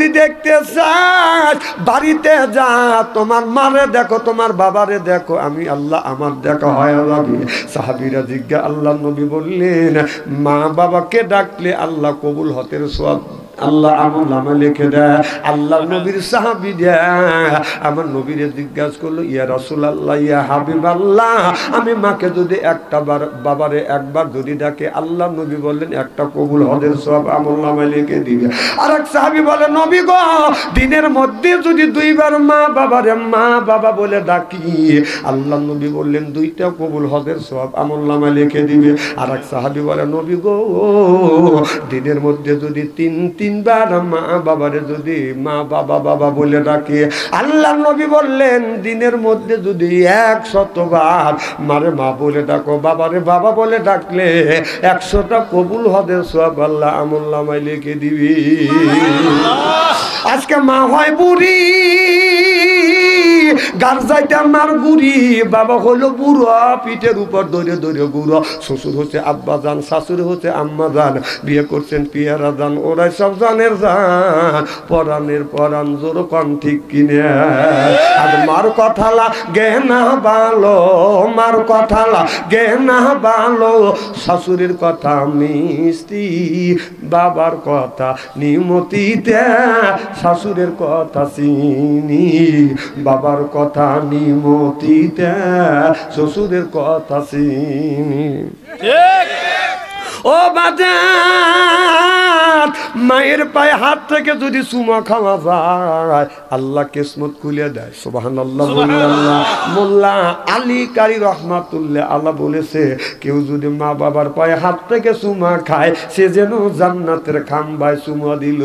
যদি দেখতে চাস বাড়িতে যা, তোমার মারে দেখো, তোমার বাবারে দেখো, আমি আল্লাহ আমার দেখা হয় যাবে। সাহাবীরা জিজ্ঞাসা, আল্লাহ নবী বললেন মা বাবাকে ডাকলে আল্লাহ কবুল হতের সওয়াব আল্লাহ আমল নামে লিখে দেয়। আল্লাহ নবীর সাহাবী দেয় আমার নবীরে জিজ্ঞাসা করলো, ইয়া রাসূলুল্লাহ, ইয়া হাবিবাল্লাহ, আমি মাকে যদি একটা বার, বাবারে একবার যদি ডাকে, আল্লাহ নবী বললেন একটা কবুল হজের সওয়াব আমল নামে লিখে দিবে। আর এক সাহাবী বলে, নবী গো, দিনের মধ্যে যদি দুইবার মা বাবারে মা বাবা বলে ডাকি, আল্লাহ নবী বললেন দুইটা কবুল হজের সওয়াব আমল নামে লিখে দিবে। আর এক সাহাবী বলে, নবী গো, দিনের মধ্যে যদি তিনবার মা বাবারে যদি মা বাবা বাবা বলে ডাকে, আল্লাহ নবী বললেন দিনের মধ্যে যদি 100 বার মারে মা বলে ডাকো, বাবারে বাবা বলে ডাকলে 100টা কবুল হজের সওয়াব আল্লাহ আমল নামায় লিখে দিবি। আজকে মা হয় বুড়ি, গার্জাইতে আমার বুড়ি, বাবা হলো বুড়ো, পিঠের উপর ধরে ধরে বুড়ো। শ্বশুর হচ্ছে আব্বা জান, শাশুড়ি হচ্ছে আম্মা জান, বিয়ে করছেন পিয়ারা জান, ওরাই সব জানের জান, পরাণের পরাণ জোর কন ঠিক কিনে। আর মার কথা লাগে না ভালো, মার কথা লাগে না ভালো, শাশুড়ির কথা মিষ্টি, বাবার কথা নিমতিতে, শাশুড়ের কথা চিনি, বাবার কথা নিমতিতে, শ্বশুরের কথা চিনি। ও বাজার, মায়ের পায়ে হাত থেকে যদি চুমা খাওয়া যায় আল্লাহ কিসমত খুলে দেয়। সুবহানাল্লাহ। মোল্লা আলী কারি রহমাতুল্লাহ আল্লাহ বলেছে, কেউ যদি মা বাবার পায়ে হাত থেকে চুমা খায় সে যেন জান্নাতের খাম্বায় চুমা দিল।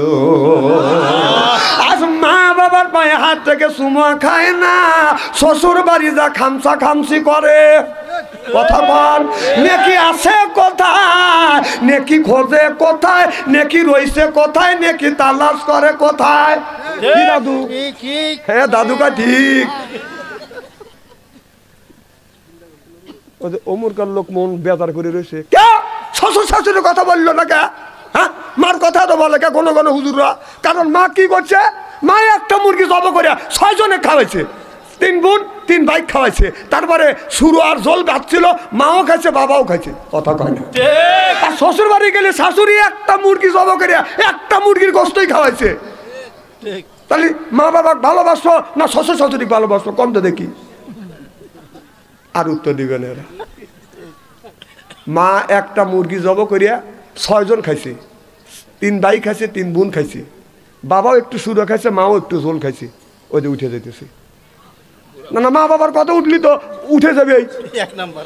আজ মা বাবার পায়ে হাত থেকে চুমা খায় না, শ্বশুর বাড়ি যা খামসা খামসি করে। কথা বল, নেকি আছে কোথায়, নেকি খোঁজে কোথায়, নেকি রইছে কোথায়, নেকি তালাশ করে কোথায়? দাদু, হ্যাঁ দাদুকা ঠিক। অমুরকার লোক মন বেজার করে রয়েছে, কে শ্বশুর শাশুড়ির কথা বললো না কে? হ্যাঁ, মার কথা তো বলে কে কোনো কোনো হুজুররা? কারণ মা কি করছে, মা একটা মুরগি জব করে 6 জনে খাওয়াইছে, 3 বোন 3 ভাই খাওয়াইছে, তারপরে শুরু আর জল বাঁচছিল, মাও খাইছে বাবাও খাইছে। কথা কয় না? আর শ্বশুর বাড়ি গেলে শাশুড়ি একটা মুরগি জব করে একটা মুরগির গোস্তই খাওয়াইছে। তাহলে মা বাবা ভালোবাসো না শ্বশুর শাশুড়ি ভালোবাসো? কম তো দেখি। আর উত্তর দিবেন এরা, মা একটা মুরগি জব করিয়া 6 জন খাইছে, 3 ভাই খাইছে, 3 বোন খাইছে, বাবাও একটু শুরু খাইছে, মাও একটু ঝোল খাইছে, ওই যে উঠে যেতেছে। না না, মা বাবার কথা উঠলি তো উঠে যাবে। এক নাম্বার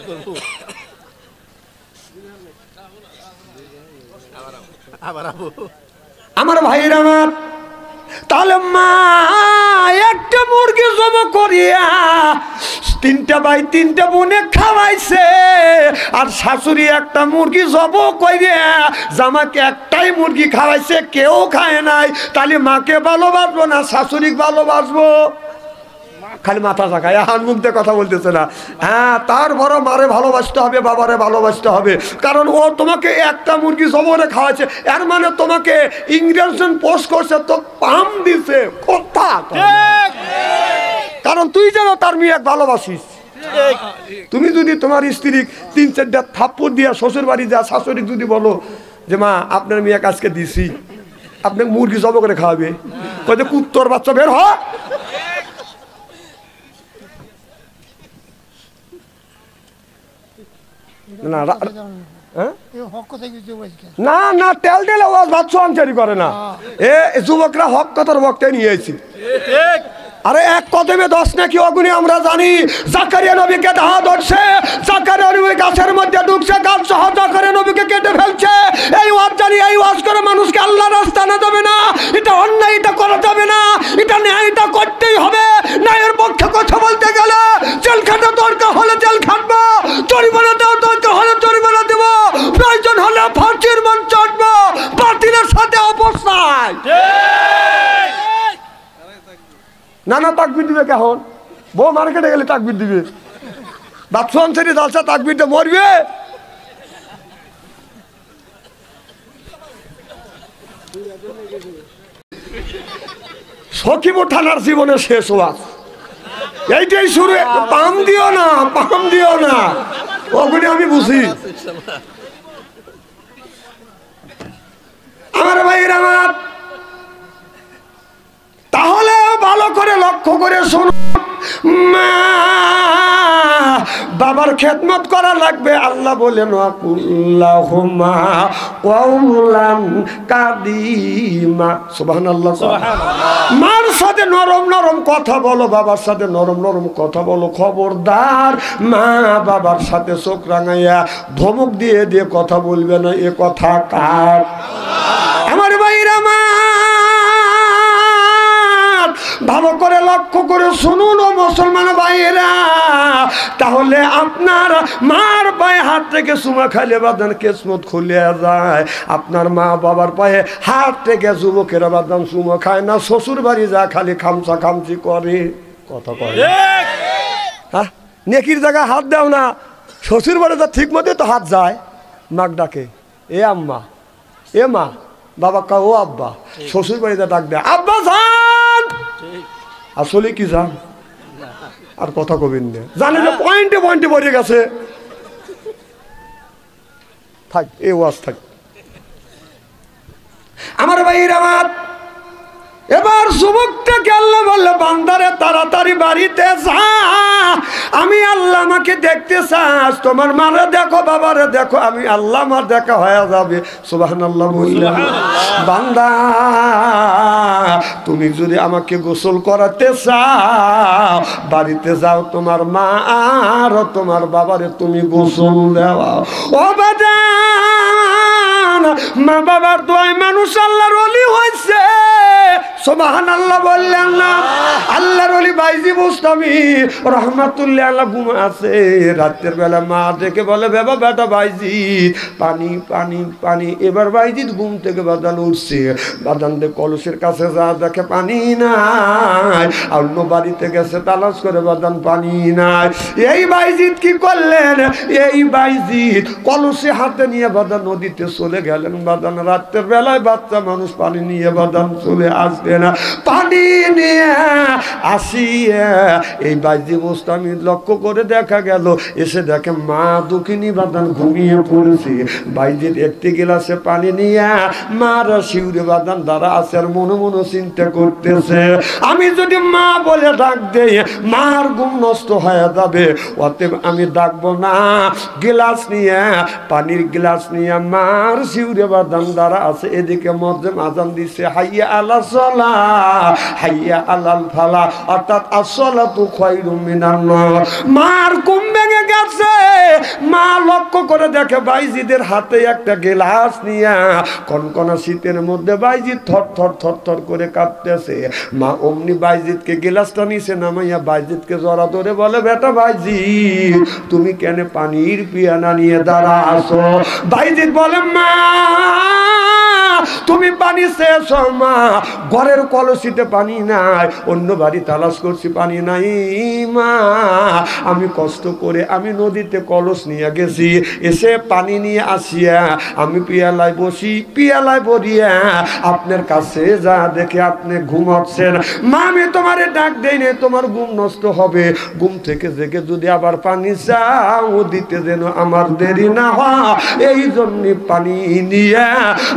আমার ভাইয়ের আমার, তাহলে মা একটা মুরগি জব করিয়া 3টা ভাই 3টা বোনে খাওয়াইছে, আর শাশুড়ি একটা মুরগি জব করিয়া জামাকে একটাই মুরগি খাওয়াইছে, কেউ খায় নাই। তাহলে মাকে ভালোবাসবো না শাশুড়ি ভালোবাসবো? খালি মাথা চাকায়, হান মুখ দিয়ে কথা বলতেছে না। হ্যাঁ, তার বড় মারে ভালোবাসতে হবে, বাবারে ভালোবাসতে হবে, কারণ ও তোমাকে একটা মুরগি জবরে খাওয়াচ্ছে, এর মানে তোমাকে ইংরেজন পোস্ট করছে, তো পাম দিছে কথা। কারণ তুই যেন তার মেয়ে ভালোবাসিস। তুমি যদি তোমার স্ত্রী 3-4টা থাপ্পড় দিয়া শ্বশুর বাড়ি যা শাশুড়ি যদি বলো যে মা আপনার মেয়ে কাজকে দিছি, আপনি মুরগি জব করে খাওয়াবে, কয়ে কুত্তর বাচ্চা বের হ। না না, তেল দিলে ওয়াজ ভাত আনচারি করে না। এ যুবকরা হক কথার বক্তে নিয়েছি। আরে এক কদমে 10 নাকি অগুনি আমরা জানি। জাকারিয়া নবীকে দাহ ধরছে, জাকারিয়া নবী গাছের মধ্যে ঢুকছে, গাছ সহ জাকারিয়া নবীকে কেটে ফেলছে। এই ওয়াজ জানি, এই ওয়াজ করে মানুষকে আল্লাহর রাস্তা আনা যাবে না, এটা অন্যায়, এটা করা যাবে না, এটা ন্যায়, এটা করতেই হবে। ন্যায়ের পক্ষে কথা বলতে গেলে জেল খাটা দরকার হলে জেল খাটবো, জরিমানা দেওয়ার দরকার হলে জরিমানা দেব, প্রয়োজন হলে ফাঁসির মঞ্চ চড়বো, বাতিলের সাথে অবস্থায়। না না, তাকবির দিবে কেমন? বউ মার্কেটে গেলে তাকবির দিবে, বাথরুম ছেড়ে যাচ্ছে, তাকবির দিয়ে মরবে। সখীপুর থানার জীবনে শেষ ওয়াজ এইটাই শুরু। পাম দিও না, পাম দিও না, ওগুলি আমি বুঝি। আমার ভাইয়ের আমার, তাহলে ভালো করে লক্ষ্য করে শুনুন, মা বাবার খেদমত করা লাগবে। আল্লাহ বলেন আকুল্লাহুমা কওলান কাদিমা, সুবহানাল্লাহ। মার সাথে নরম নরম কথা বলো, বাবার সাথে নরম নরম কথা বলো। খবরদার মা বাবার সাথে চোখ রাঙাইয়া ধমক দিয়ে দিয়ে কথা বলবে না। এ কথা কার? আমার ভাইরা মা, ভালো করে লক্ষ্য করে শুনুন ও মুসলমান ভাইয়েরা। তাহলে আপনার মার পায়ে হাত থেকে চুমা খাইলে বাদান কিসমত খুলে যায়। আপনার মা বাবার পায়ে হাত থেকে যুবকেরা বাদান চুমা খায় না, শ্বশুর বাড়ি যা খালি খামচা খামচি করে। কথা কয় হ্যাঁ, নেকির জায়গায় হাত দাও না, শ্বশুর বাড়ি যা ঠিক মতো তো হাত যায়। মাক ডাকে এ আম্মা, এ মা, বাবা কা ও আব্বা, শ্বশুর বাড়িতে ডাক দেয় আব্বা যান। আসলে কি জান? আর কথা কবেন না, জানে যে পয়েন্টে পয়েন্টে পড়ে গেছে। থাক এ ওয়াজ থাক। আমার ভাইয়ের আমার, এবার যুবকটাকে আল্লাহ বললে বান্দারে তাড়াতাড়ি বাড়িতে যা, আমি আল্লাহ আমাকে দেখতে চাস। তোমার মারে দেখো, বাবারে দেখো, আমি আল্লাহ আমার দেখা হয়ে যাবে। সুবহানাল্লাহ বললেন। বান্দা তুমি যদি আমাকে গোসল করাতে চাও, বাড়িতে যাও, তোমার মা আর তোমার বাবারে তুমি গোসল দেওয়া। ও বাজান, মা বাবার দোয়ায় মানুষ আল্লাহর ওলি হয়েছে। সুবহানাল্লাহ বললেন না? আল্লাহর ওলি বাইজি বুস্তামি রহমাতুল্লাহ আলাইহি ঘুমা আছে। রাতের বেলা মা ডেকে বলে বাবা বেটা বাইজি পানি পানি পানি। এবার বাইজি ঘুম থেকে বাদান উঠছে, বাদান দে কলসের কাছে যা দেখে পানি নাই। অন্য বাড়িতে গেছে তালাশ করে, বাদান পানি নাই। এই বাইজিৎ কি করলেন? এই বাইজিৎ কলসে হাতে নিয়ে বাদান নদীতে চলে গেলেন। বাদান রাতের বেলায় বাচ্চা মানুষ পানি নিয়ে বাদান চলে আসবে না। পানি নিয়ে আসিয়া এই বাইজি মুস্তামি লক্ষ্য করে দেখা গেল, এসে দেখে মা দুঃখিনী বাদান ঘুমিয়ে পড়েছে। বাইজির একটি গিলাসে পানি নিয়ে মার শিউরে বাদান দ্বারা আছে, আর মনে মনে চিন্তা করতেছে আমি যদি মা বলে ডাক দেই মার ঘুম নষ্ট হয়ে যাবে, অতএব আমি ডাকবো না। গিলাস নিয়ে, পানির গিলাস নিয়ে মার শিউরে বাদান দ্বারা আছে। এদিকে মধ্যে আজান দিছে হাইয়া আলা সালাহ হাইয়া আলাল ফালাহ, অর্থাৎ আসসালাতু খায়রুম মিনান নাওম। মার ঘুম ভেঙে গেছে। মা লক্ষ্য করে দেখে বাইজিদের হাতে একটা গিলাস নিয়ে, কনকনা শীতের মধ্যে বাইজিদ থর থর থর থর করে কাঁপতেছে। মা অমনি বাইজিদকে গিলাসটা নিচে নামাইয়া বাইজিদকে জড়া ধরে বলে বেটা বাইজিদ তুমি কেন পানির পিয়ানা নিয়ে দাঁড়া আসো? বাইজিদ বলে মা তুমি পানি শেষ। মা ঘরের কলসিতে পানি নাই, অন্য বাড়ি তালাশ করছি পানি নাই। মা আমি কষ্ট করে আমি নদীতে কলস নিয়ে গেছি, এসে পানি নিয়ে আসিয়া আমি পিয়ালায় বসি, পিয়ালায় বরিয়া আপনার কাছে যা দেখে আপনি ঘুমাচ্ছেন। মা আমি তোমারে ডাক দেই না, তোমার ঘুম নষ্ট হবে। ঘুম থেকে জেগে যদি আবার পানি চাও দিতে যেন আমার দেরি না হয়, এই জন্য পানি নিয়ে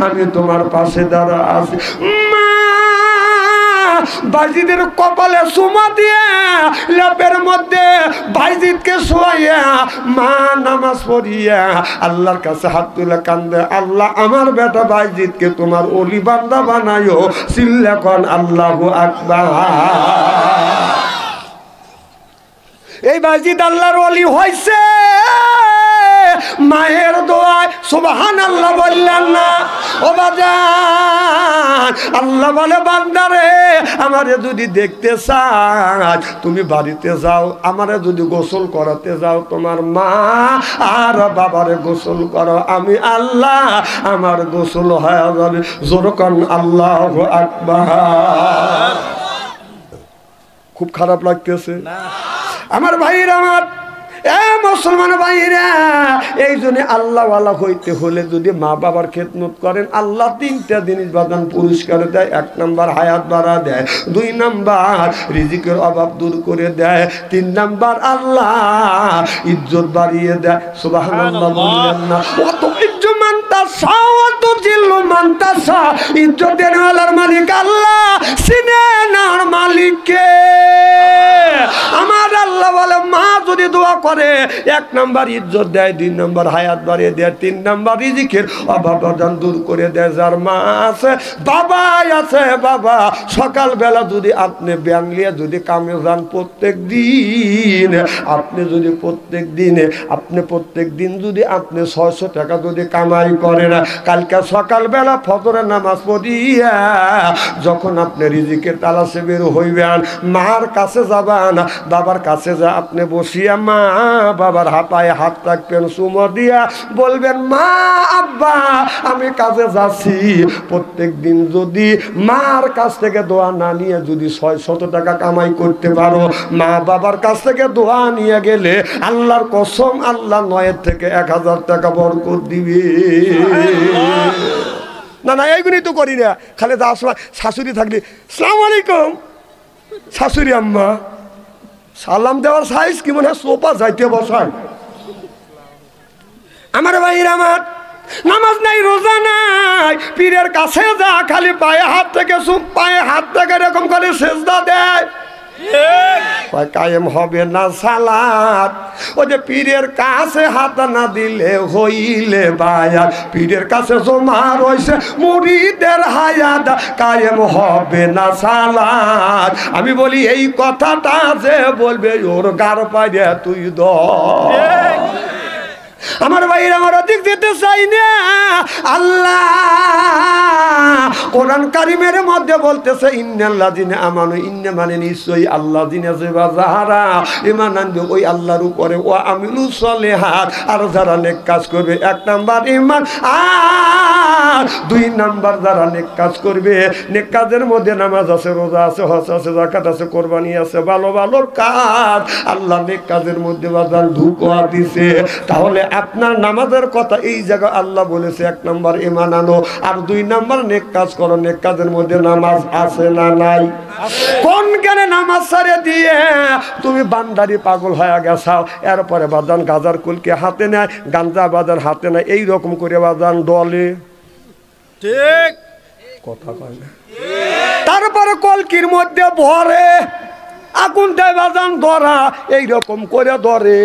আমি তোমার পাশে দাঁড়া আছি। বাইজিদের কপালে চুমা দিয়ে লেপের মধ্যে বাইজিদকে শোয়াইয়া মা নামাজ পড়িয়া আল্লাহর কাছে হাত তুলে কান্দে, আল্লাহ আমার বেটা বাইজিদকে তোমার ওলি বান্দা বানাইও। চিল্লা কোন আল্লাহু আকবার। এই বাইজিদ আল্লাহর ওলি হইছে মায়ের দোয়ায়। সুবহানাল্লাহ বললেন না? ও বাজান, আল্লাহ বলে বান্দারে আমারে যদি দেখতে চাস তুমি বাড়িতে যাও, আমারে যদি গোসল করাতে যাও তোমার মা আর বাবারে গোসল করো, আমি আল্লাহ আমার গোসল হয়ে যাবে। জোরকান আল্লাহু আকবার। খুব খারাপ লাগতেছে আমার ভাইরা আমার। মুসলমান ভাইরা, এই জন্য আল্লাহওয়ালা হইতে হলে যদি মা বাবার খেদমত করেন, আল্লাহ তিনটা জিনিস বাদান পুরস্কার দেয়। 1 নাম্বার হায়াত বাড়া দেয়, 2 নাম্বার রিজিকের অভাব দূর করে দেয়, 3 নাম্বার আল্লাহ ইজ্জত বাড়িয়ে দেয়। সুবহানাল্লাহ বললেন না? কত ইজ্জত মানতা সাওয়াত জিল্লু মানতা সা, ইজ্জত দেওয়ালার মালিক আল্লাহ, সিনে নার মালিক কে? আমার আল্লাহ বলে মা যদি দোয়া করে 1 নাম্বার ইজ্জত দেয়, 2 নাম্বার হায়াত বাড়িয়ে দেয়, 3 নাম্বার রিজিকের অভাব দূর করে দেয়। যার মা আছে, বাবা আছে, বাবা সকালবেলা যদি আপনি ব্যাং নিয়ে যদি কামে যান, প্রত্যেক দিন আপনি যদি প্রত্যেক দিন যদি আপনি 600 টাকা যদি কামাই করেন, কালকে সকালবেলা ফজরের নামাজ পড়িয়া যখন আপনি রিজিকের তালাশে বের হইবেন, মার কাছে যাবেন, বাবার কাছে যা আপনি বসিয়া মা বাবার হাতায় হাত রাখবেন, চুমো দিয়া বলবেন মা আব্বা আমি কাজে যাচ্ছি। প্রত্যেক দিন যদি মার কাছ থেকে দোয়া না নিয়ে যদি 600 টাকা কামাই করতে পারো, মা বাবার কাছ থেকে দোয়া নিয়ে গেলে আল্লাহর কসম আল্লাহ 9 থেকে 1000 টাকা বরকত দিবে। না না এইগুলি তো করি না, খালি যাওয়ার সময় শাশুড়ি থাকলে আসসালামু আলাইকুম, শাশুড়ি আম্মা সালাম দেওয়ার সাইজ কি মনে হয় সোফা যাইতে বসায়। আমার ভাইরা আমার, নামাজ নাই, রোজা নাই, পীরের কাছে যা খালি পায়ে হাত থেকে এরকম করে সেজদা দেয়, কায়েম হবে না সালাত। ওই যে পীরের কাছে হাত না দিলে হইলে বায়াত, পীরের কাছে জমা রয়েছে মুরিদের হায়াত, কায়েম হবে না সালাত। আমি বলি এই কথাটা যে বলবে ওর গার পাইয়া তুই দ। আমার ভাইয়ের আমার অধিক যেতে চাই না। আল্লাহ কোরআন কারিমের মধ্যে বলতেছে ইন্নাল্লাযিনা আমানু, ইন্না মানে নিশ্চয়ই আল্লাযিনা যারা ঈমান আনবে ওই আল্লাহর উপরে, ওয়া আমিলুস সলিহাত আর যারা নেক কাজ করবে। 1 নাম্বার ঈমান, আর 2 নাম্বার যারা নেক কাজ করবে। নেক কাজের মধ্যে নামাজ আছে, রোজা আছে, হজ আছে, যাকাত আছে, কোরবানি আছে, ভালো ভালো কাজ। আল্লাহ নেক কাজের মধ্যে বাজার ঢুকা দিছে। তাহলে আপনার নামাজের কথা এই জায়গায় আল্লাহ বলেছে 1 নাম্বার ঈমান আনো, আর 2 নাম্বার নেক কাজ করো। নেক কাজের মধ্যে নামাজ আছে না নাই? কোন জ্ঞানে নামাজ ছেড়ে দিয়ে তুমি বান্দারি পাগল হয়ে গেছাও। এরপরে বাজান গাজার কুলকে হাতে নেয়, গাঞ্জা বাজার হাতে নেয়, এইরকম করে বাজান দলে ঠিক কথা কয় না। তারপরে কলকির মধ্যে ভরে আগুন দেয় বাজান ধরা, এইরকম করে ধরে।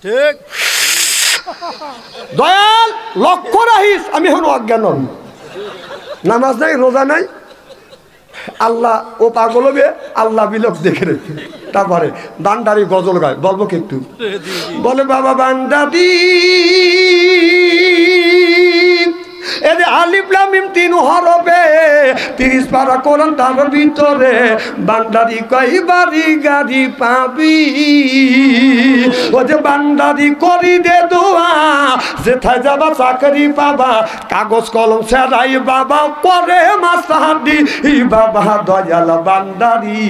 ঠিক দয়াল লক্ষ্য রাখিস, আমি এখন অজ্ঞান, নামাজ নাই, রোজা নাই, আল্লাহ ও পাগল হবে, আল্লাহ বিলোপ দেখে রেখে। তারপরে বান্দারি গজল গায়, বলবো কি একটু? বলে বাবা বান্দারি এদের আলিফ লাম মিম 3 হরফে 30 পারা কোরআন, তার ভিতরে বান্দারি কই বাড়ি গাড়ি পাবি। ও যে বান্দারি করি দে দোয়া, যেথায় যাবা চাকরি পাবা, কাগজ কলম ছেড়াই বাবা করে মাস্টারি। বাবা দয়াল বান্দারি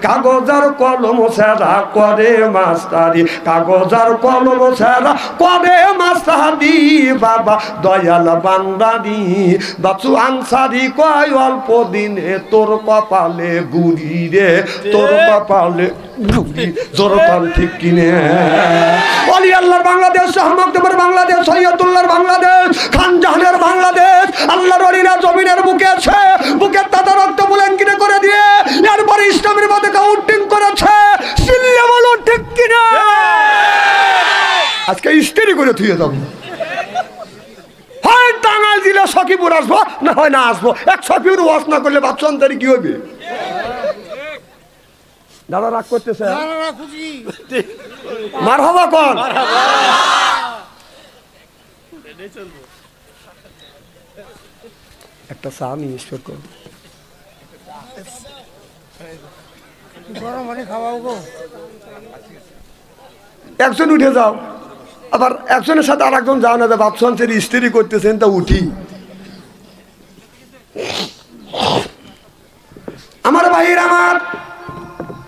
কাগজ আর কলম ছেড়া করে মাস্টারি, কাগজ আর কলম ছেড়া করে মাস্টারি। বাবা দয়াল বান্দারি বাচু আনসারি কয় অল্প দিনে তোর কপালে গুড়ি রে, তোর কপালে গুড়ি। জোরকান ঠিক কিনে ওলি আল্লাহর বাংলাদেশ, শাহমকদমের বাংলাদেশ, সৈয়দুল্লাহর বাংলাদেশ, খানজাহানের বাংলাদেশ। আল্লাহর ওলিরা জমিনের বুকে আছে, বুকের তাজা রক্ত বুলেঙ্কিনে করে দিয়ে এরপরে ইসলামের মধ্যে কাউন্টিং করেছে। সিল্লে বলুন ঠিক কিনা? আজকে ইস্তেরি করে থুয়ে যাবো, হয় টাঙ্গাইল দিলে সখীপুর আসবো, না হয় না আসবো। 1 সখীপুর ওয়াজ না করলে বাচ্চা অন্তরে কি হবে? দাদা রাগ করতেছে, মার হবা কন একটা চা নিয়ে ঈশ্বর কর, একজন উঠে যাও, আবার একজনের সাথে আর একজন যাও না, বাচ্চা অন্তরে স্ত্রী করতেছেন তা উঠি। আমার ভাইয়ের আমার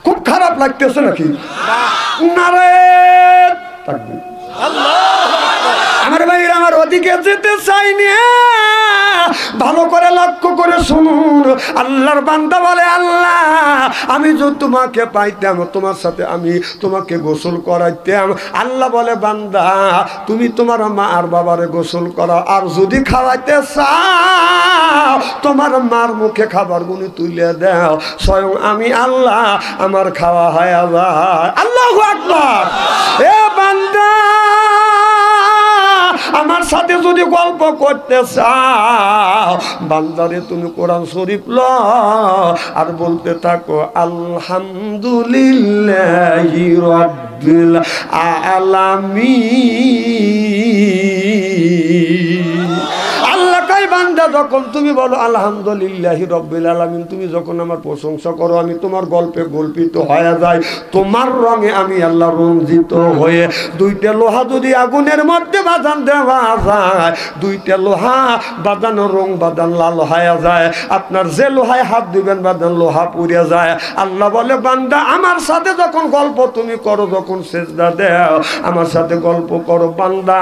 খুব খারাপ লাগতেছে নাকি? নারে তাকবীর। আমার ভাইরা, আমার ওদিকে যেতে চাইনি, ভালো করে লক্ষ্য করে শুনুন। আল্লাহর বান্দা বলে, আল্লাহ আমি যদি তোমাকে পাইতাম, তোমার সাথে আমি তোমাকে গোসল করাইতাম। আল্লাহ বলে, বান্দা তুমি তোমার মা আর বাবারে গোসল করাও, আর যদি খাওয়াইতে চাও তোমার মার মুখে খাবার গুনি তুলে দাও, স্বয়ং আমি আল্লাহ আমার খাওয়া হয় যায়। আল্লাহু আকবার। এ বান্দা, আমার সাথে যদি গল্প করতে চাও, বান্দারে তুমি কোরআন শরীফ লও আর বলতে থাকো, আলহামদুলিল্লাহি রাব্বিল আলামিন। আল্লাহ কই, বান্দা যখন তুমি বলো আলহামদুলিল্লাহি রাব্বিল আলামিন, তুমি যখন আমার প্রশংসা করো, আমি তোমার গল্পে গল্পিত হয়ে যাই, তোমার রঙে আমি আল্লাহ রঞ্জিত হয়ে। দুইটা লোহা যদি আগুনের মধ্যে বাঁধান দেওয়া যায়, দুইটা লোহা বাঁধানো রং বাঁধান লাল হয়ে যায়, আপনার যে লোহায় হাত দিবেন বাঁধান লোহা পুড়ে যায়। আল্লাহ বলে, বান্দা আমার সাথে যখন গল্প তুমি করো, যখন সেজদা দেও আমার সাথে গল্প করো, বান্দা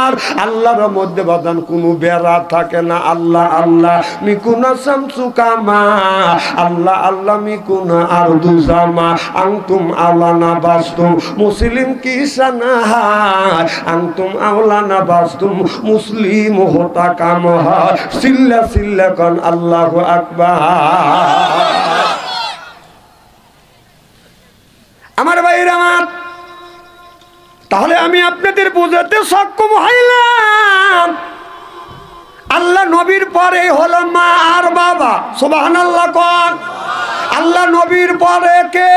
আর আল্লাহর মধ্যে বাঁধান কোনো বেড়া থাকে না। আল্লাহ আল্লাহ মিকুনা শামসু কামা, আল্লাহ আল্লাহ মিকুনা আরদু জামা, আনতুম আওলানা বাস্তুম মুসলিম কিসানা আনতুম আওলানা বাস্তুম মুসলিম হোতা কাম হয়, সিল্লা সিল্লা কন আল্লাহু আকবার। আমার ভাইরা আমার, তাহলে আমি আপনাদের বোঝাতে সক্ষম হইলাম, আল্লাহ নবীর পরে হলো মা আর বাবা। সুবহানাল্লাহ কোন। আল্লাহ নবীর পরে কে?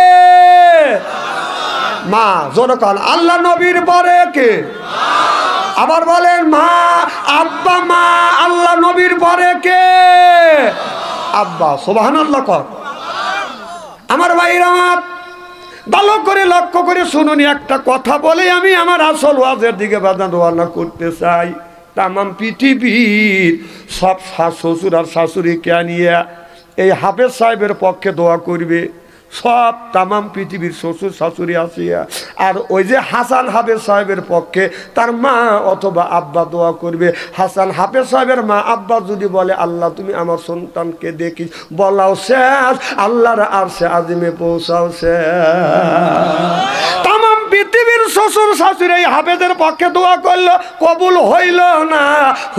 মা। জোরে কোন, আল্লাহ নবীর পরে কে? আবার বলেন মা, আব্বা মা। আল্লাহ নবীর পরে কে? আব্বা। সুবহানাল্লাহ কোন। আমার ভাইরা আমার, ভালো করে লক্ষ্য করে শুনুন, একটা কথা বলে আমি আমার আসল ওয়াজের দিকে বাদান রওনা করতে চাই। তামাম পৃথিবীর সব শ্বশুর আর শাশুড়িকে নিয়ে এই হাফেজ সাহেবের পক্ষে দোয়া করবে, সব তামাম পৃথিবীর শ্বশুর শাশুড়ি আসিয়া, আর ওই যে হাসান হাফেজ সাহেবের পক্ষে তার মা অথবা আব্বা দোয়া করবে। হাসান হাফেজ সাহেবের মা আব্বা যদি বলে, আল্লাহ তুমি আমার সন্তানকে দেখিস, বলাও শেষ, আল্লাহর আরশে আজিমে পৌঁছাও শেষ। তামাম পৃথিবীর শ্বশুর শাশুড়ি এই হাফেজের পক্ষে দোয়া করলো, কবুল হইল না,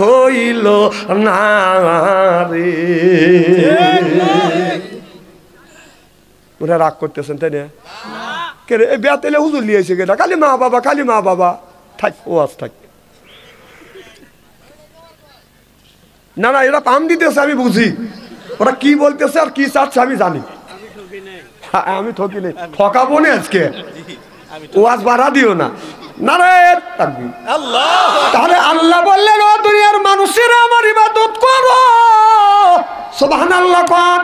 হইল না রে। ওরা রাগ করতেছেন তাই না? কে রে বেতেলে হুজুর লিয়েছে কেটা? খালি মা বাবা, খালি মা বাবা। থাক ওয়াজ থাক। না না, এরা পাম দিতেছে, আমি বুঝি ওরা কি বলতেছে আর কি চাচ্ছে আমি জানি। আমি ঠকি নেই, ঠকাবো না আজকে, ওয়াজ বাড়া দিও না। তাহলে আল্লাহ বললেন, ও দুনিয়ার মানুষেরা আমার ইবাদত করো। সুবহানাল্লাহ কোন।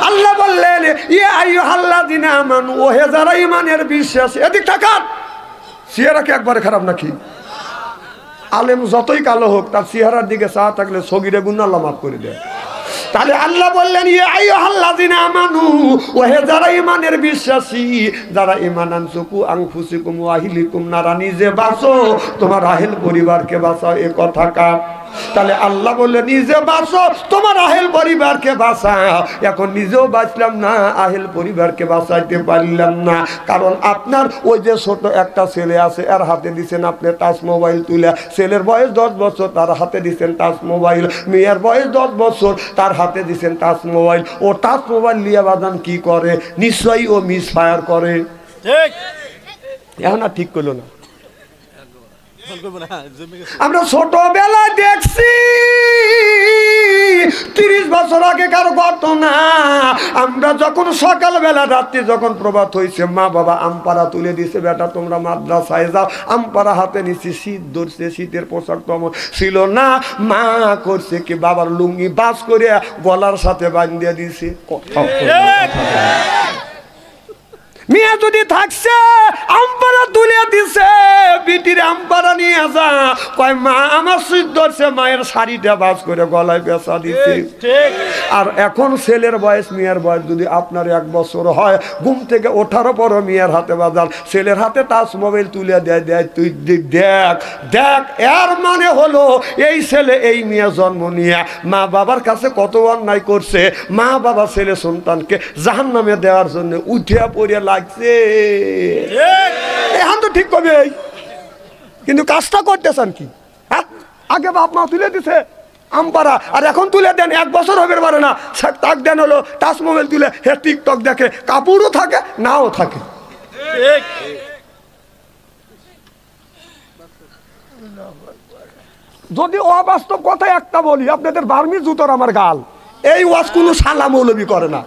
আল্লাহ বললেন, ইয়া আইয়ুহাল্লাযিনা আমানু, ও হে যারা ঈমানের বিশ্বাসী। এদিক তাকান, চেহারা কি একবারে খারাপ নাকি? আলেম যতই কালো হোক, তার চেহারার দিকে চা থাকলে সগীরে গুনাহ আল্লাহ মাফ করে দেয়। তাহলে আল্লাহ বললেন, ইয়া আইয়ুহাল্লাযিনা আমানু, ও হে যারা ঈমানের বিশ্বাসী, যারা ঈমান আনছো, কু আনফুসিকুম ওয়া আহলিকুম নারা, নিজে বাঁচো তোমার আহল পরিবারকে বাঁচাও। এ কথা কার? তাহলে আল্লাহ বললেন, নিজে বাঁচো তোমার আহল পরিবারকে বাঁচাও। এখন নিজেও বাঁচলাম না, আহল পরিবারকে বাঁচাইতে পারলাম না, কারণ আপনার ওই যে ছোট একটা ছেলে আছে, এর হাতে দিচ্ছেন আপনি টাচ মোবাইল তুলে। ছেলের বয়স 10 বছর, তার হাতে দিচ্ছেন টাচ মোবাইল। মেয়ের বয়স 10 বছর, তার হাতে দিচ্ছেন টাচ মোবাইল। ও টাচ মোবাইল লিয়ে বাদান কি করে? নিশ্চয়ই ও মিস ফায়ার করে। এখন আর ঠিক করলো না। আমরা ছোটবেলায় দেখছি 30 বছর আগে কারো ঘটনা। আমরা যখন সকালবেলা রাত্রি যখন প্রভাত হয়েছে, মা বাবা আমপারা তুলে দিছে, বেটা তোমরা মাদ্রাসায় যাও। আমপারা হাতে নিচ্ছি, শীত ধরছে, শীতের পোশাক তো আমার ছিল না। মা করছে কি, বাবার লুঙ্গি বাস করে গলার সাথে বাঁধিয়ে দিছে। মিয়া যদি থাকছে আমপারা তুলে দিছে, বিটির আমপারা নিয়ে যা, কয় মা আমার শীত ধরছে, মায়ের শাড়িটা বাস করে গলায় পেঁচা দিছে। আর এখন ছেলের বয়স, মিয়ার বয়স যদি আপনার 1 বছর হয়, ঘুম থেকে ওঠার পরও মিয়ার হাতে বাজার, ছেলের হাতে টাচ মোবাইল তুলে দেয়, তুই দেখ দেখ। এর মানে হলো এই ছেলে, এই মেয়ে জন্ম নিয়ে মা বাবার কাছে কত অন্যায় করছে, মা বাবা ছেলে সন্তানকে জাহান্নামে দেওয়ার জন্য উঠে পড়ে লাগছে। এখন তো ঠিক করবে, কিন্তু কাজটা করতেছেন কি? হ্যাঁ, আগে বাপ মা তুলে দিছে আমপারা, আর এখন তুলে দেন 1 বছর হবে পারে না, তাক দেন হলো টাচ মোবাইল তুলে, হে টিকটক দেখে, কাপড়ও থাকে নাও থাকে। যদি অবাস্তব কথা একটা বলি, আপনাদের বার্মি জুতোর আমার গাল, এই ওয়াজ কোনো শালা মৌলবি করে না,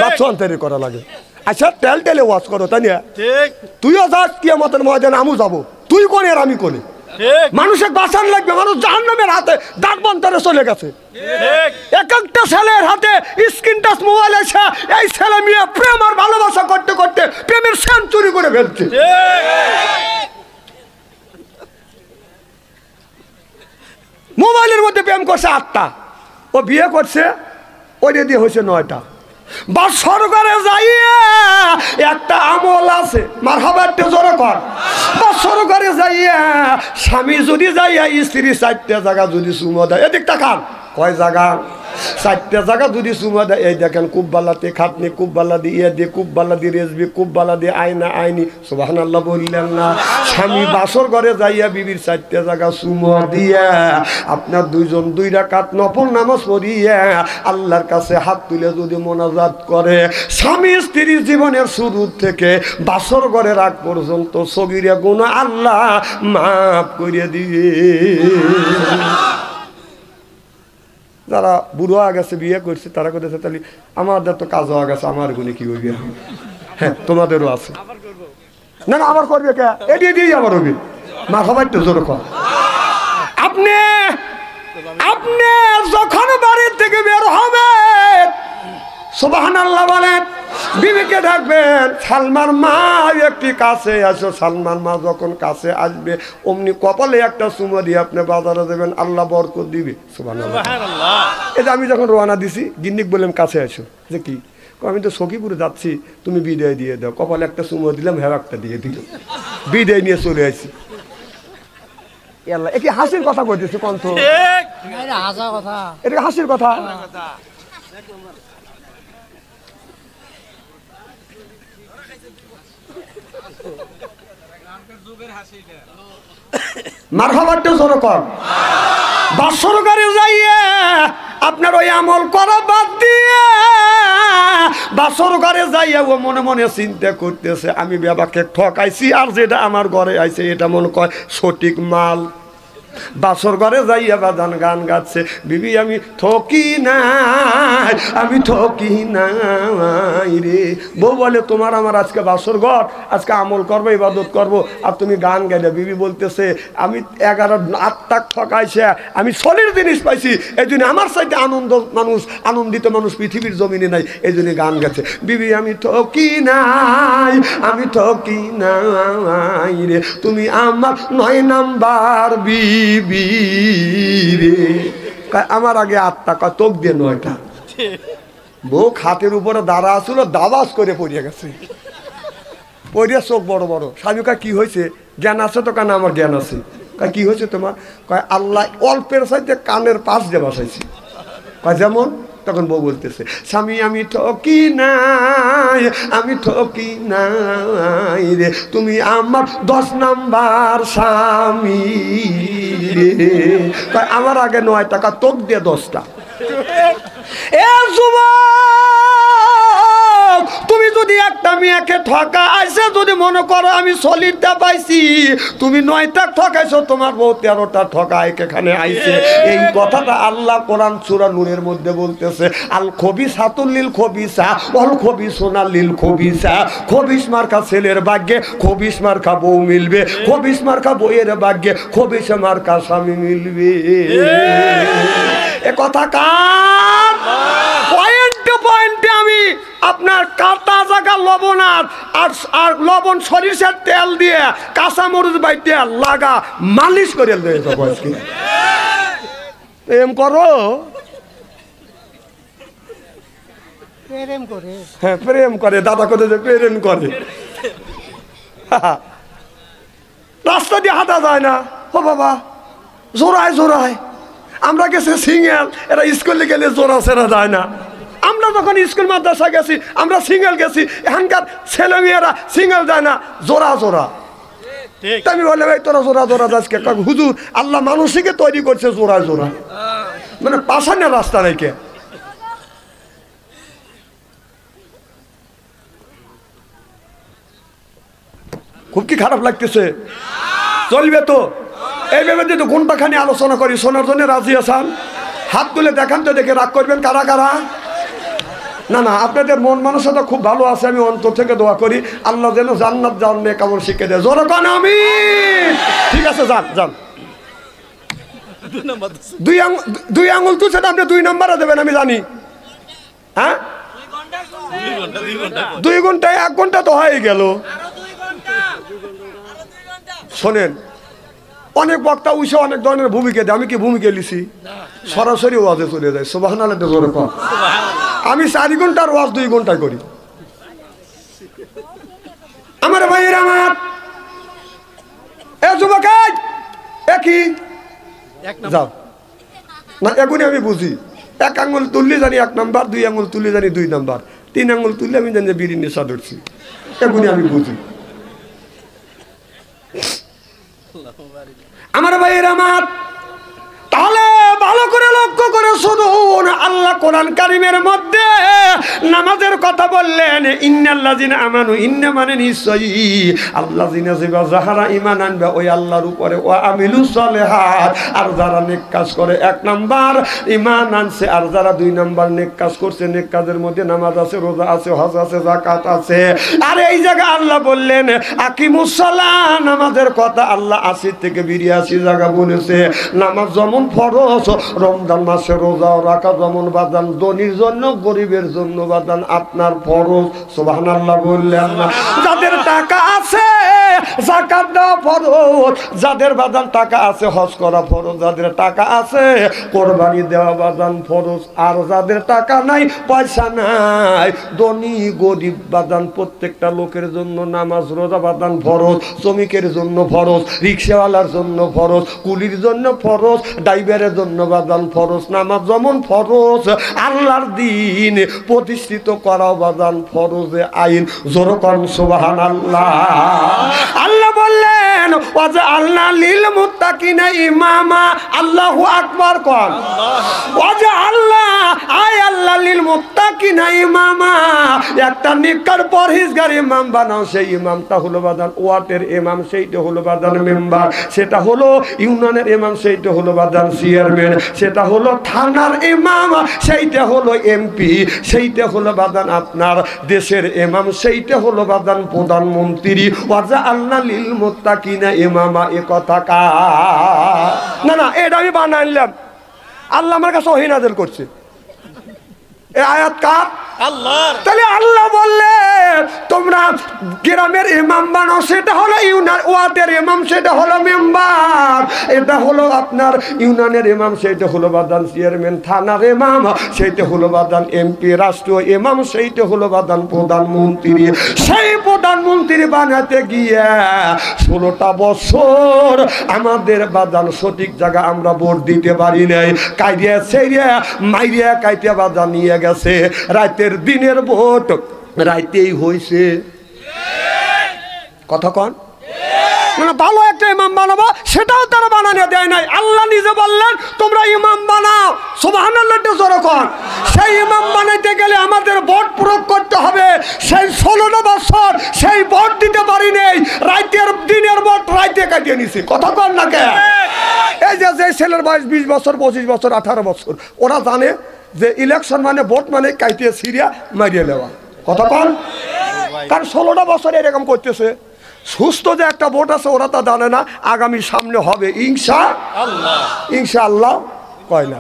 বাচ্চা অন্তরে করা লাগে। আচ্ছা তেল তেলে ওয়াজ করো, তাই না? তুইও যাস কিয়ামতের ময়দানে, আমিও যাবো, তুই কোনে আর আমি কোনে। মানুষের বাঁচান লাগবে, মানুষ জাহান্নামের হাতে দাঁত বন্তরে চলে গেছে। এক একটা ছেলের হাতে স্ক্রিন টাচ মোবাইল আছে, এই ছেলে মেয়ে প্রেম আর ভালোবাসা করতে করতে প্রেমের সেঞ্চুরি করে ফেলছে। মোবাইলের মধ্যে প্রেম করছে 8টা, ও বিয়ে করছে ওইটা দিয়ে হয়েছে 9টা। বা সরকারে যাইয়া একটা আমল আছে, মারহাবা একটু জোরে কর। বা সরকারে যাইয়া স্বামী যদি যাইয়া স্ত্রী 4টে জায়গা যদি চুমো দেয়, এদিক তাকান, কয় জায়গা? 4টে জায়গা যদি চুমো দেয়, এই দেখেন কুব্বালাতে খাতনি, কুব্বালা দিয়ে দিয়ে, কুব্বালা দিয়ে রেজবি, কুব্বালা দিয়ে আয়না, আইনি, সুবহানাল্লাহ বললেন না? স্বামী বাসর ঘরে যাইয়া বিবির 4টে জায়গা চুমো দিয়া, আপনার 2 রাকাত নফল নামাজ পড়িয়া আল্লাহর কাছে হাত তুলে যদি মোনাজাত করে, স্বামী স্ত্রীর জীবনের শুরু থেকে বাসর ঘরের আগ পর্যন্ত সগীরা গুনাহ আল্লাহ মাফ করে দিয়ে। যারা বুড়ো হয়ে গেছে, বিয়ে করছে, তারা করতেছে, তাহলে আমাদের তো কাজ হয়ে গেছে, আমার গুণে কি হইবে? হ্যাঁ, তোমাদেরও আছে। না না, আবার করবে কে? এটি দিয়ে আবার হবে। মা সবাই তো জোর কর। আপনি আপনি যখন বাড়ির থেকে বের হবেন, সুবহানাল্লাহ বলেন, বিবিকে ডাকবেন, সালমার মা একটি কাছে আসো। সালমার মা যখন কাছে আসবে, অমনি কপালে একটা চুমো দিয়ে আপনি বাজারে দেবেন, আল্লাহ বরকত দিবে। সুবহানাল্লাহ। এই যে আমি যখন রওনা দিছি, গিন্নিক বললাম কাছে আসো, যে কি? আমি তো সখীপুরে যাচ্ছি, তুমি বিদায় দিয়ে দাও। কপালে একটা চুমো দিলাম, হ্যাঁ একটা দিয়ে দিল, বিদায় নিয়ে চলে আসি। এ কি হাসির কথা কইতেছে? কণ্ঠ এটা হাসির কথা? মারহাবাটা জোরে কর। বাসর ঘরে যাইয়ে আপনার ওই আমল করা বাদ দিয়ে বাসর ঘরে যাইয়া ও মনে মনে চিন্তা করতেছে, আমি বাবাকে ঠকাইছি, আর যেটা আমার ঘরে আইছে এটা মনে কয় সঠিক মাল। বাসর ঘরে যাইয়া বাজান গান গাচ্ছে, বিবি আমি ঠকি নাই, আমি ঠকি নাই রে। বউ বলে, তোমার আমার আজকে বাসর ঘর, আজকে আমল করবো, ইবাদত করবো, আর তুমি গান গাইলে। বিবি বলতেছে, আমি 11 আত্মাক ঠকাইছে, আমি সলির জিনিস পাইছি, এই জন্য আমার সাথে আনন্দিত মানুষ পৃথিবীর জমিনে নাই, এই জন্য গান গাচ্ছে। বিবি আমি ঠকি নাই, আমি ঠকি নাই রে, তুমি আমার 9 নাম্বার বিবি রে। আমার আগে 8টা, কয় তোক দিয়ে 9টা। বউ খাতের উপরে দাঁড়া আসছিল, দাবাস করে পড়িয়ে গেছে, পড়িয়া চোখ বড় বড়। স্বামী কয়, কি হয়েছে? জ্ঞান আছে তো? কানে আমার জ্ঞান আছে। কয়, কি হয়েছে তোমার? কয়, আল্লাহ অল্পের সাথে কানের পাশ দিয়ে বসাইছে। কয়, যেমন? তখন বউ বলতেছে, স্বামী আমি ঠকি নাই, আমি ঠকি নাই রে, তুমি আমার 10 নাম্বার স্বামী রে। আমার আগে 9 টাকা, তোক দিয়ে 10টা। এ যুবক, তুমি যদি একটা মেয়েকে ঠকা আইসে, যদি মনে করো আমি সলিডটা পাইছি, তুমি 9টা ঠকাইছো, তোমার বউ 13টা ঠকায় এখানে আইছে। এই কথাটা আল্লাহ কোরআন সূরা নূরের মধ্যে বলতেছে, আল খবিসাতুল লিল খবিসা ওয়াল খবিসুনা লিল খবিসা। খবিস মার্কা ছেলের ভাগ্যে খবিস মার্কা বউ মিলবে, খবিস মার্কা বউয়ের ভাগ্যে খবিস মার্কা স্বামী মিলবে। এ কথা কার? পয়েন্টে পয়েন্টে আমি আপনার কাটা জায়গা লবণ আর লবণ সরিষার তেল দিয়ে কাঁচামরিচ বাইতে লাগা মালিশ করে প্রেম করো। হ্যাঁ প্রেম করে, দাদা করে যে প্রেম করে। রাস্তা দিয়ে হাঁটা যায় না, ও বাবা জোড়ায় জোড়ায়। আমরা গেছি সিঙ্গেল, এরা স্কুলে গেলে জোড়া ছেড়া যায় না। আমরা যখন স্কুল মাদ্রাসা গেছি আমরা সিঙ্গেল গেছি, এখানকার ছেলে মেয়েরা সিঙ্গেল যায় না, জোড়া জোড়া। আমি বললাম এই তোরা জোড়া জোড়া যাস কে? হুজুর আল্লাহ মানুষকে তৈরি করছে জোড়ায় জোড়া, মানে পাশানের রাস্তা নাই কে। খুব কি খারাপ লাগতেছে? চলবে তো এইভাবে যদি ঘন্টাখানি আলোচনা করি, শোনার জন্য রাজি আছেন? হাত তুলে দেখান তো, দেখে রাগ করবেন কারা কারা। না না, আপনাদের মন মানসিকতা খুব ভালো আছে, আমি অন্তর থেকে দোয়া করি আল্লাহ যেন জান্নাত যাওয়ার নেক আমল শিখে দেয়। জোরে কোন আমিন। ঠিক আছে, যান যান। দুই আঙুল তুলছে, আপনি 2 নম্বরে দেবেন আমি জানি। হ্যাঁ 2 ঘন্টায় 1 ঘন্টা তো হয়ে গেল। শোনেন, অনেক বক্তা উঠে অনেক ধরনের ভূমিকা দেয়, আমি কি ভূমিকা লিছি? সরাসরি ওয়াজে চলে যায়। সুবহানাল্লাহ জোরে কর। আমি 4 ঘন্টার ওয়াজ 2 ঘন্টায় করি। আমার ভাইয়ের আমার এ যুবক একই যাও না, এখনই আমি বুঝি। 1 আঙুল তুললে জানি 1 নাম্বার, 2 আঙুল তুললে জানি 2 নাম্বার, 3 আঙুল তুললে আমি জানি বিড়ির নেশা ধরছি। এখনই আমি বুঝি। আমার ভাইয়ের আমার, তাহলে ভালো করে লক্ষ্য করে শুনুন, আল্লাহ কোরআন কারীমের মধ্যে নামাজের কথা বললেন। ইন্নাল্লাযিনা আমানু, ইন্না মানে নিশ্চয়ই, আল্লাযিনা যাহারা ঈমান আনবে ওই আল্লাহর উপরে, ওয়া আমিলুস সালিহাত, আর যারা নেক কাজ করে। 1 নাম্বার ঈমান আনছে, আর যারা 2 নাম্বার নেক কাজ করছে। নেক কাজের মধ্যে নামাজ আছে, রোজা আছে, হজ আছে, যাকাত আছে। আর এই জায়গায় আল্লাহ বললেন আকিমুস সালাহ, নামাজের কথা আল্লাহ 80 থেকে 82 জায়গা বলেছে। নামাজ যেমন ফরজ, রমজান মাসে রোজা রাখা যেমন বাদান ধনীর জন্য গরিবের জন্য বাদান আপনার ফরজ। সুবহানাল্লাহ বললেন না? যাদের টাকা আছে যাকাত দেওয়া ফরজ, যাদের বাদান টাকা আছে হজ করা ফরজ, যাদের টাকা আছে কোরবানি দেওয়া বাদান ফরজ। আর যাদের টাকা নাই, পয়সা নাই, ধনী গরিব বাদান প্রত্যেকটা লোকের জন্য নামাজ রোজা বাদান ফরজ। শ্রমিকের জন্য ফরজ, রিক্সাওয়ালার জন্য ফরজ, কুলির জন্য ফরজ, ড্রাইভারের জন্য বাদান ফরজ। নামাজ যেমন ফরজ, আল্লাহর দিন প্রতিষ্ঠিত করা বাদান ফরজে আইন। জোরে কোন সুবহানাল্লাহ। আল্লাহ বললেন ওয়াজআলনা লিল মুত্তাকিনা ইমামা। আল্লাহু আকবার কোন। ওয়াজআলনা, আয় আল্লাহ লিল মুত্তাকিনা ইমামা, একটা নেককার পরহেজগার ইমাম বানাও। সেই ইমামটা হলো বাদান ওয়ার্ডের ইমাম, সেইটা হলো বাদান মেম্বার, সেটা হলো ইউনিয়নের ইমাম, সেইটা হলো বাদান চেয়ারম্যান, সেটা হলো থানার ইমাম, সেইটা হলো এমপি, সেইটা হলো বাদান আপনার দেশের ইমাম, সেইটা হলো বাদান প্রধানমন্ত্রী। ওয়াজআলনা লিল মুত্তাকিনা ইমামা, এ কথা কা না না, এটা আমি বানাইলাম, আল্লাহ আমার কাছে ওহী নাযিল করছে। এই আয়াত কার? আল্লাহর। তাহলে আল্লাহ বললে তোমরা গ্রামের ইমাম বানাও, সেটা হলো ইউনিয়ন, ওয়ার্ডের ইমাম সেটা হলো মেম্বার, এটা হলো আপনার ইউনিয়নের ইমাম, সেইটা হলো বাদান চেয়ারম্যান, থানার ইমাম সেইটা হলো বাদান এমপি, রাষ্ট্রীয় ইমাম সেইটা হলো বাদান প্রধানমন্ত্রী। সেই প্রধানমন্ত্রী বানাতে গিয়ে 16টা বছর আমাদের বাদান সঠিক জায়গা আমরা ভোট দিতে পারি নাই। কাইরিয়া সেইরিয়া মাইরিয়া কাইটিয়া বাদান নিয়ে গেছে। রাতের দিনের ভোট রাইতেই হয়েছে। কথা কন। মানে ভালো একটা ইমাম বানাবো, সেটাও তারা বানানো দেয় নাই। আল্লাহ নিজে বললেন তোমরা ইমাম বানাও। সুবহানাল্লাহ জোরে কন। সেই ইমাম বানাইতে গেলে আমাদের ভোট প্রয়োগ করতে হবে। সেই 16টা বছর সেই ভোট দিতে পারি নেই, রাতের দিনের ভোট রাইতে কাটিয়ে নিছি। কথা কন না কে? এই যে ছেলের বয়স 20 বছর, 25 বছর, 18 বছর, ওরা জানে যে ইলেকশন মানে ভোট মানে কাইটিয়ে সিরিয়া মারিয়ে নেওয়া। কথা কন। কারণ 16টা বছর এরকম করতেছে। সুস্থ যে একটা ভোট আছে ওরা তা জানে না, আগামী সামনে হবে ইনশাআল্লাহ। ইনশাআল্লাহ কয় না।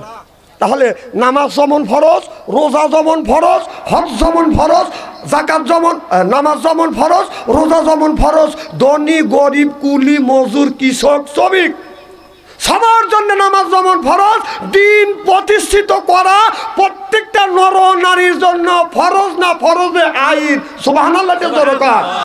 তাহলে নামাজ যেমন ফরজ, রোজা যেমন ফরজ, হজ যেমন ফরজ, যাকাত যেমন, নামাজ যেমন ফরজ, রোজা যেমন ফরজ, ধনী গরিব কুলি মজুর কৃষক শ্রমিক সবার জন্য নামাজ যেমন ফরজ, দিন প্রতিষ্ঠিত করা প্রত্যেকটা নর নারীর জন্য ফরজ না ফরজে আইন। সুবহানাল্লাহ।